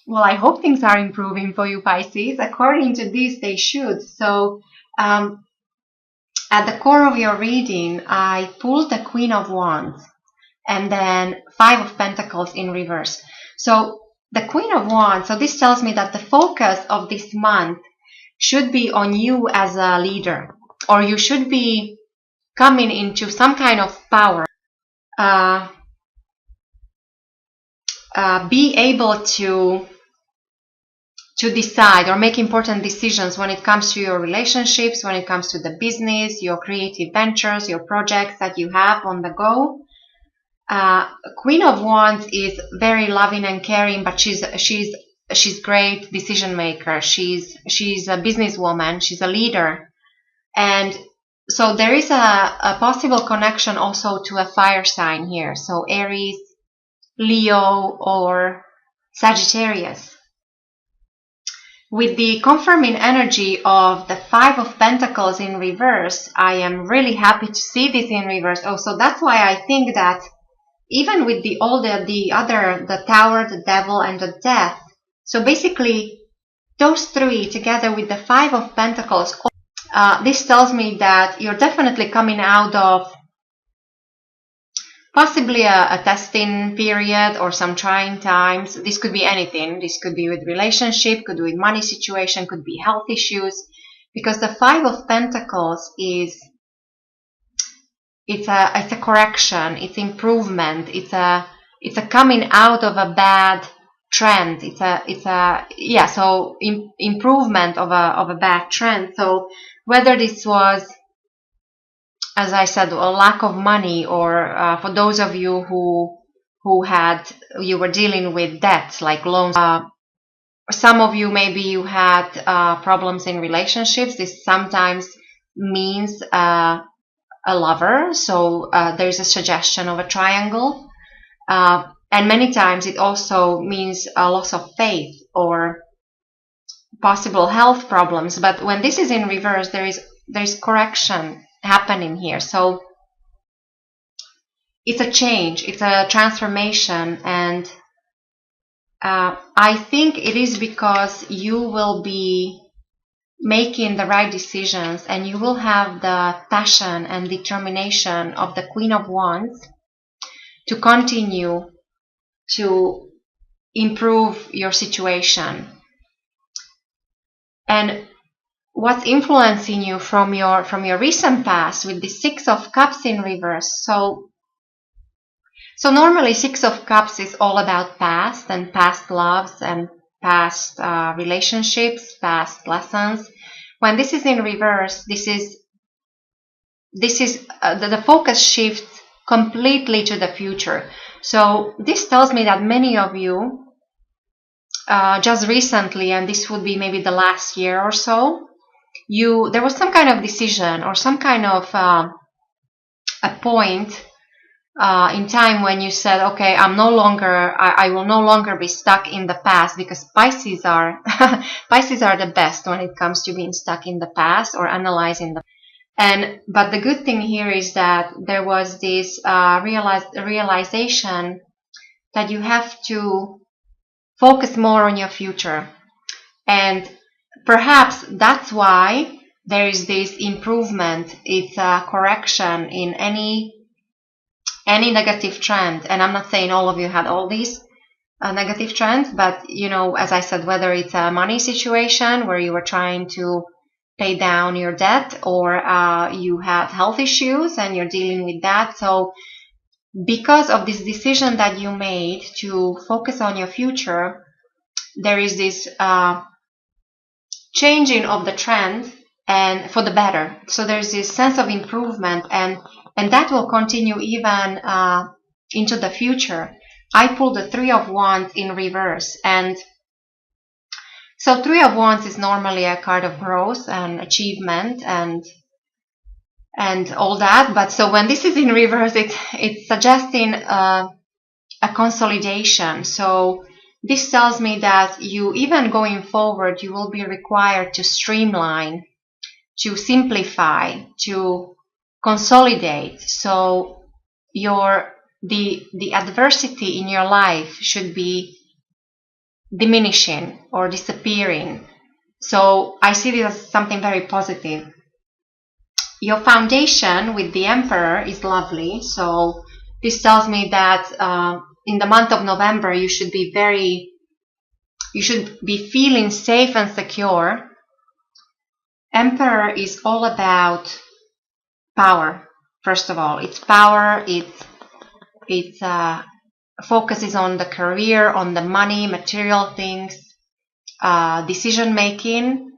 Well, I hope things are improving for you, Pisces. According to this, they should. So, um, at the core of your reading, I pulled the Queen of Wands and then Five of Pentacles in reverse. So, the Queen of Wands, so this tells me that the focus of this month should be on you as a leader, or you should be coming into some kind of power. Be able to decide or make important decisions when it comes to your relationships, when it comes to the business, your creative ventures, your projects that you have on the go. Queen of Wands is very loving and caring, but she's great decision maker. She's a businesswoman. She's a leader, and so there is a possible connection also to a fire sign here. So Aries, Leo, or Sagittarius. With the confirming energy of the Five of Pentacles in reverse, I am really happy to see this in reverse. Oh, so that's why I think that even with the Tower, the Devil, and the Death, so basically those three together with the Five of Pentacles, this tells me that you're definitely coming out of possibly a testing period or some trying times. This could be anything. This could be with relationship, could be with money situation, could be health issues. Because the Five of Pentacles it's a correction, it's improvement, it's a coming out of a bad trend. Improvement of a bad trend. So whether this was, as I said, a lack of money, or for those of you who were dealing with debts like loans. Some of you, maybe you had problems in relationships. This sometimes means a lover. So there's a suggestion of a triangle. And many times it also means a loss of faith or possible health problems. But when this is in reverse, there is correction happening here. So it's a change, it's a transformation, and I think it is because you will be making the right decisions and you will have the passion and determination of the Queen of Wands to continue to improve your situation. And what's influencing you from your recent past with the Six of Cups in reverse. So normally Six of Cups is all about past and past loves and past relationships, past lessons. When this is in reverse, this is the focus shifts completely to the future. So this tells me that many of you just recently, and this would be maybe the last year or so, there was some kind of decision or some kind of a point in time when you said, okay, I will no longer be stuck in the past, because Pisces are the best when it comes to being stuck in the past or analyzing but the good thing here is that there was this realization that you have to focus more on your future. And perhaps that's why there is this improvement. It's a correction in any negative trend. And I'm not saying all of you had all these negative trends, but as I said, whether it's a money situation where you were trying to pay down your debt, or you have health issues and you're dealing with that. So because of this decision that you made to focus on your future, there is this changing of the trend, and for the better. So there's this sense of improvement, and that will continue even into the future. I pulled the Three of Wands in reverse, and so Three of Wands is normally a card of growth and achievement and all that. But so when this is in reverse, it's suggesting a consolidation. So this tells me that you, even going forward, you will be required to streamline, to simplify, to consolidate. So the adversity in your life should be diminishing or disappearing. So I see this as something very positive. Your foundation with the Emperor is lovely. So this tells me that in the month of November, you should be feeling safe and secure. Emperor is all about power. First of all, it's power. It focuses on the career, on the money, material things, decision making,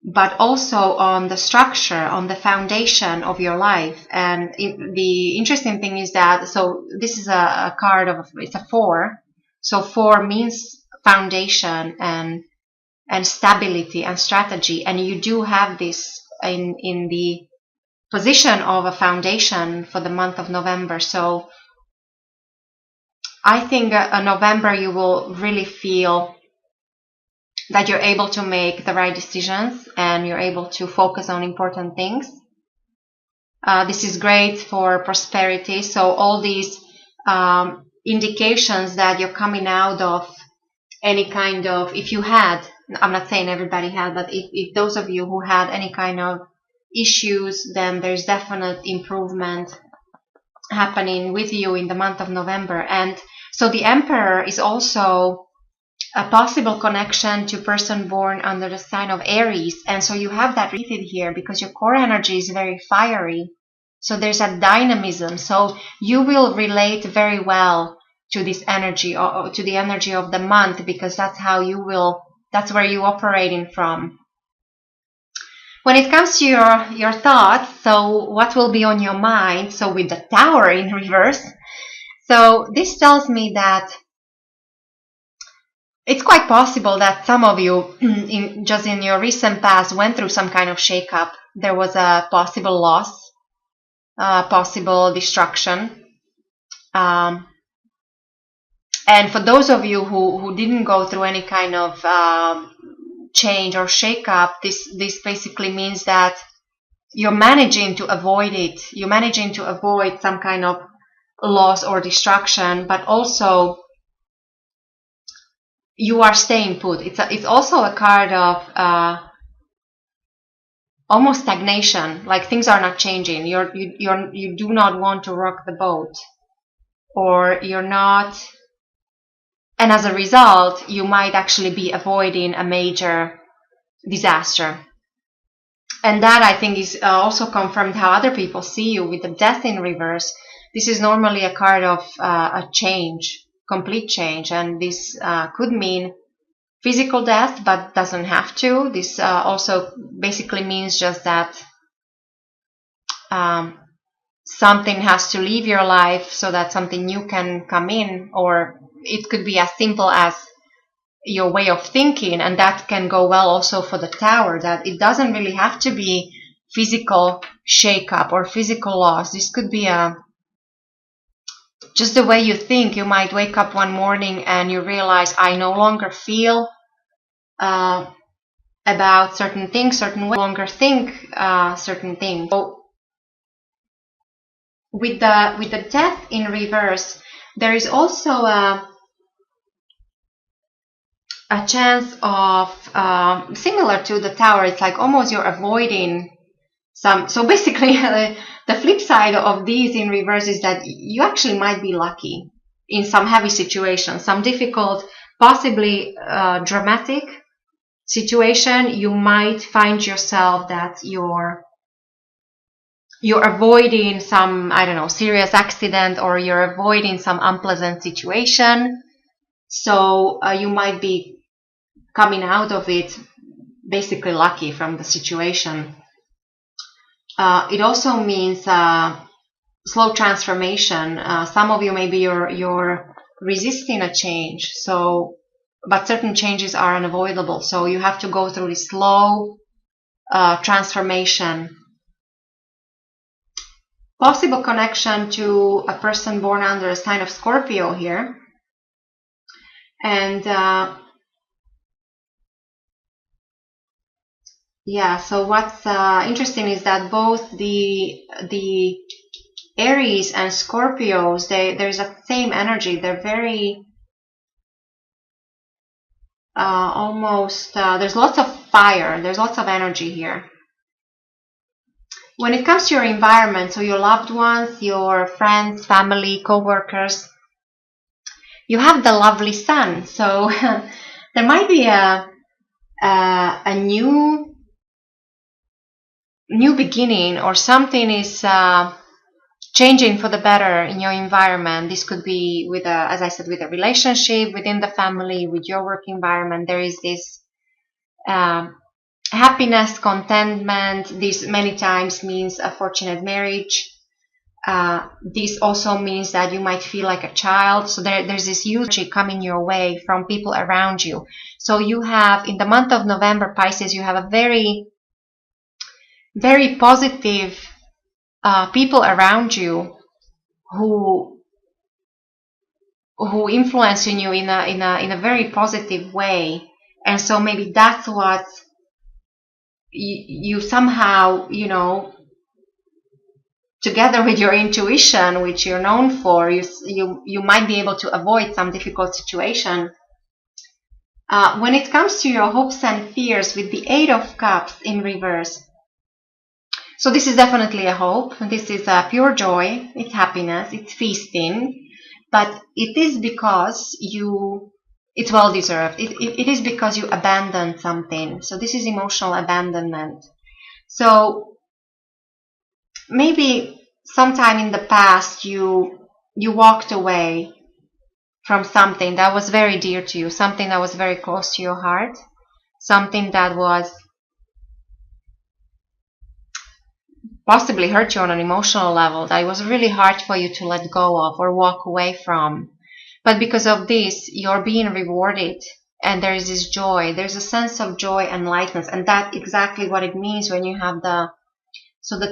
but also on the structure, on the foundation of your life. And the interesting thing is that, so this is a card of, it's a 4. So 4 means foundation and stability and strategy. And you do have this in the position of a foundation for the month of November. So I think in November you will really feel that you're able to make the right decisions and you're able to focus on important things. This is great for prosperity. So all these indications that you're coming out of any kind of, if you had, I'm not saying everybody had, but if those of you who had any kind of issues, then there's definite improvement happening with you in the month of November. And so the Emperor is also a possible connection to person born under the sign of Aries. And so you have that repeated here because your core energy is very fiery. So there's a dynamism. So you will relate very well to this energy, or to the energy of the month, because that's how you will, that's where you operating from. When it comes to your thoughts, so what will be on your mind? So with the Tower in reverse, so this tells me that it's quite possible that some of you, just in your recent past, went through some kind of shakeup. There was a possible loss, possible destruction. And for those of you who didn't go through any kind of change or shakeup, this basically means that you're managing to avoid it. You're managing to avoid some kind of loss or destruction, but also you are staying put. It's also a card of almost stagnation, like things are not changing. You do not want to rock the boat, or you're not, and as a result, you might actually be avoiding a major disaster. And that, I think, is also confirmed how other people see you with the Death in reverse. This is normally a card of a change, complete change, and this could mean physical death, but doesn't have to. This also basically means just that something has to leave your life so that something new can come in, or it could be as simple as your way of thinking, and that can go well also for the Tower, that it doesn't really have to be physical shakeup or physical loss. This could be just the way you think. You might wake up one morning and you realize, I no longer feel about certain things, certain way, no longer think certain things. So with the Death in reverse, there is also a chance of similar to the Tower. It's like almost you're avoiding some. So basically, the flip side of these in reverse is that you actually might be lucky in some heavy situation, some difficult, possibly dramatic situation. You might find yourself that you're avoiding some, I don't know, serious accident, or you're avoiding some unpleasant situation. So you might be coming out of it basically lucky from the situation. It also means slow transformation. Some of you, maybe you're resisting a change, so but certain changes are unavoidable. So you have to go through this slow transformation. Possible connection to a person born under a sign of Scorpio here. And yeah, so what's interesting is that both the Aries and Scorpios, there's a same energy. They're very there's lots of fire, there's lots of energy here. When it comes to your environment, so your loved ones, your friends, family, co-workers, you have the lovely sun. So there might be a new beginning, or something is changing for the better in your environment. This could be with as I said, with a relationship, within the family, with your work environment. There is this happiness, contentment. This many times means a fortunate marriage. This also means that you might feel like a child. So there's this huge energy coming your way from people around you. So you have, in the month of November, Pisces, you have a very, very positive people around you who influence you in a very positive way. And so maybe that's what you somehow, together with your intuition, which you're known for, you might be able to avoid some difficult situation. When it comes to your hopes and fears, with the 8 of Cups in reverse, so this is definitely a hope. This is a pure joy. It's happiness. It's feasting. But it is because it's well deserved. It is because you abandoned something. So this is emotional abandonment. So maybe sometime in the past you walked away from something that was very dear to you, something that was very close to your heart, something that was possibly hurt you on an emotional level, that it was really hard for you to let go of or walk away from. But because of this, you're being rewarded, and there is this joy. There's a sense of joy and lightness, and that's exactly what it means when you have the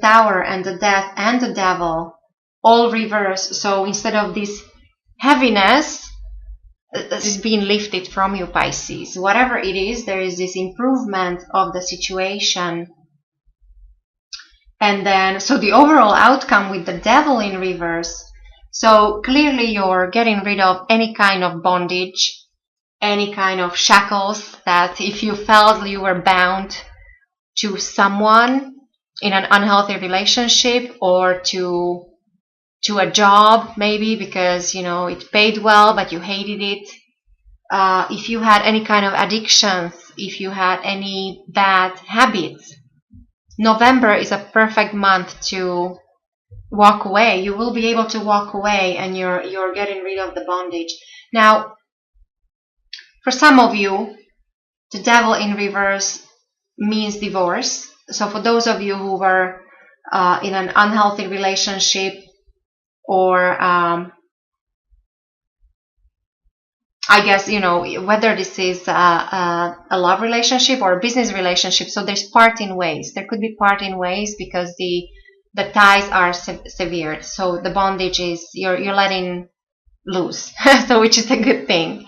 Tower and the Death and the Devil all reverse. So instead of this heaviness, this is being lifted from you, Pisces. Whatever it is, there is this improvement of the situation. And then, so the overall outcome with the Devil in reverse, so clearly you're getting rid of any kind of bondage, any kind of shackles, that if you felt you were bound to someone in an unhealthy relationship, or to a job, maybe because, it paid well, but you hated it. If you had any kind of addictions, if you had any bad habits, November is a perfect month to walk away. You will be able to walk away, and you're getting rid of the bondage. Now, for some of you, the Devil in reverse means divorce. So for those of you who were in an unhealthy relationship, or I guess, whether this is a love relationship or a business relationship, so there's parting ways. There could be parting ways because the ties are severed. So the bondage is, you're letting loose, so which is a good thing.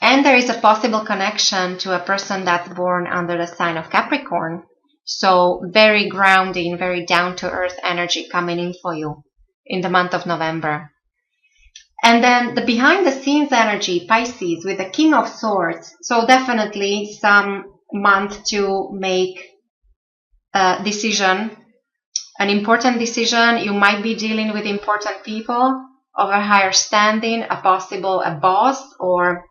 And there is a possible connection to a person that's born under the sign of Capricorn. So very grounding, very down-to-earth energy coming in for you in the month of November. And then the behind-the-scenes energy, Pisces, with the King of Swords. So definitely some month to make a decision, an important decision. You might be dealing with important people of a higher standing, a boss, or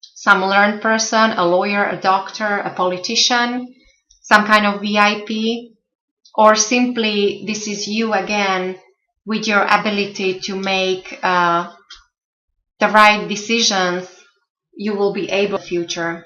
some learned person, a lawyer, a doctor, a politician, some kind of VIP, or simply this is you again with your ability to make the right decisions. You will be able in the future.